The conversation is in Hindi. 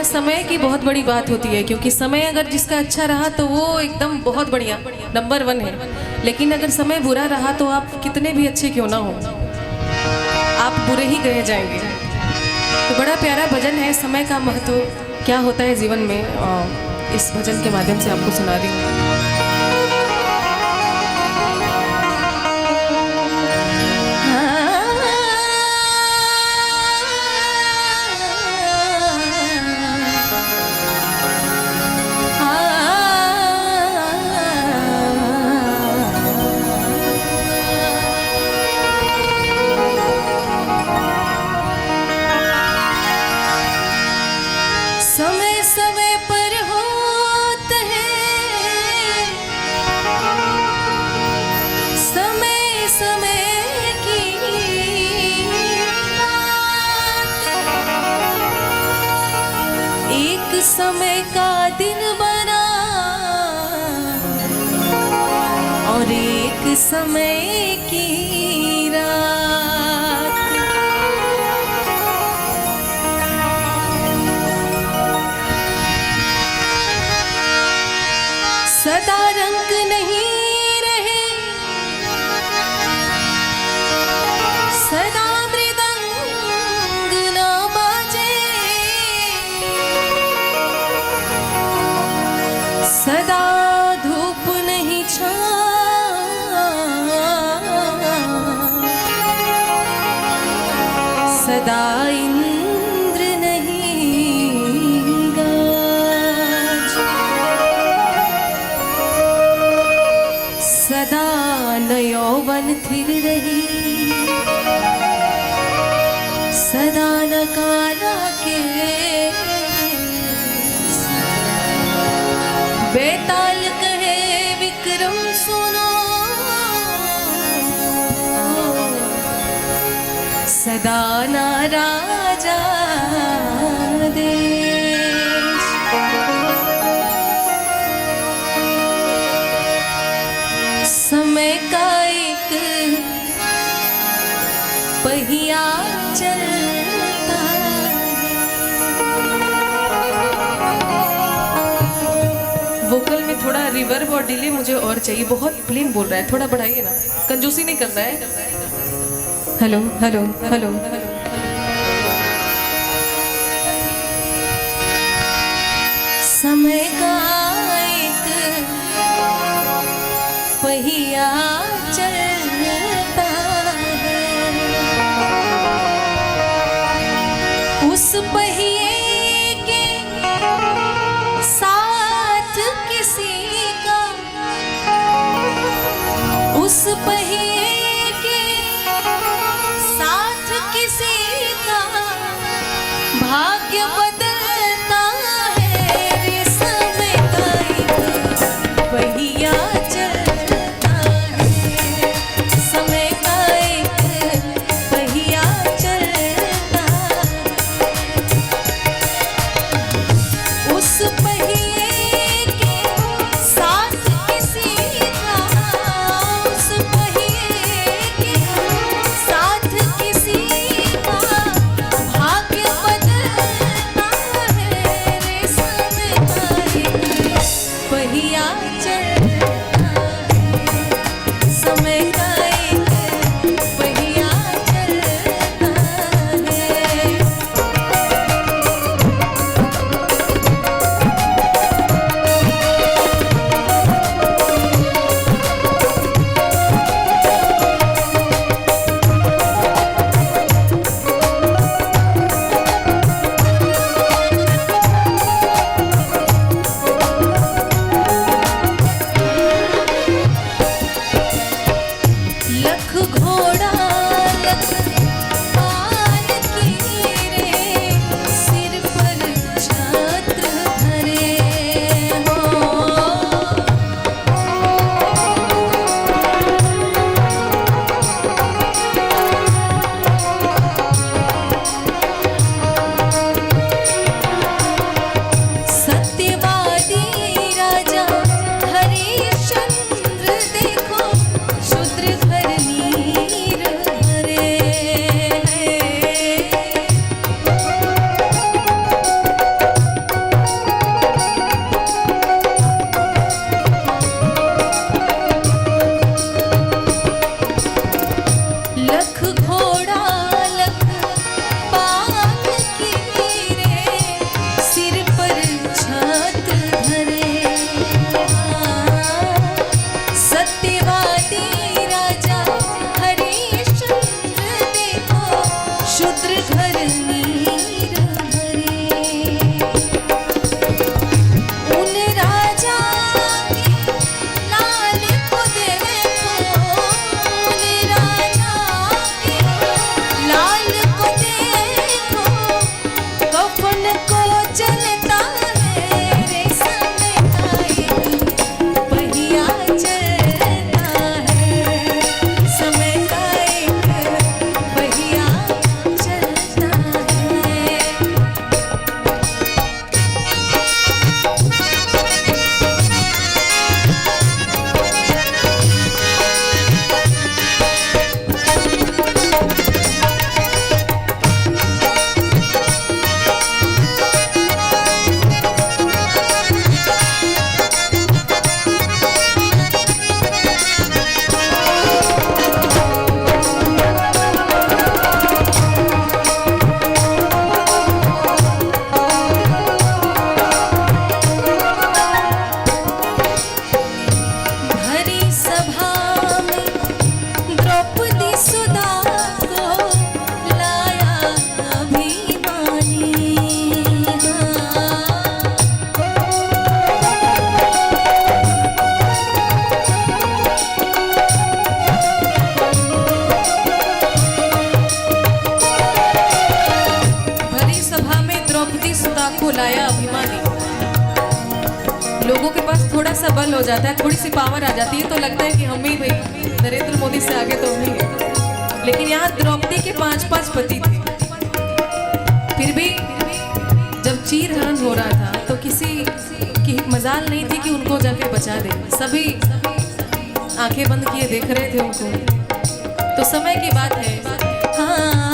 है समय की बहुत बड़ी बात होती है, क्योंकि समय अगर जिसका अच्छा रहा तो वो एकदम बहुत बढ़िया नंबर 1 है। लेकिन अगर समय बुरा रहा तो आप कितने भी अच्छे क्यों ना हो, आप बुरे ही गए जाएंगे। तो बड़ा प्यारा भजन है, समय का महत्व क्या होता है जीवन में, इस भजन के माध्यम से आपको सुना रही हूँ। समय समय पर होता है, समय समय की एक समय का दिन बना और एक समय की रात। सदा रंग नहीं रहे, सदा मृदंग न बाजे, सदा धूप नहीं छाए, सदा इंद्र नहीं गाजे, सदा न यौवन थिर रही, सदा न काला के बेताल कहे विक्रम सुनो, सदा न राजा देश। समय का एक पहिया चलता है। वोकल में थोड़ा रिवर्ब और डिले मुझे और चाहिए, बहुत प्लेन बोल रहा है, थोड़ा बढ़ाइए ना, कंजूसी नहीं करना है। हेलो हेलो हेलो, समय का एक पहिया चलता है, उस पहिए के साथ किसी का, उस पहिए के साथ किसी का भाग्य बदलता है रे। गाया अभिमानी। लोगों के पास थोड़ा सा बल हो जाता है, थोड़ी सी पावर आ जाती है तो लगता है कि हम ही भाई नरेंद्र मोदी से आगे तो हम ही हैं। लेकिन यहाँ द्रौपदी के 5-5 पति थे, फिर भी जब चीरहरण हो रहा था तो किसी की मजाल नहीं थी कि उनको जाके बचा दे। सभी आंखें बंद किए देख रहे थे उनको। तो समय की बात है, हाँ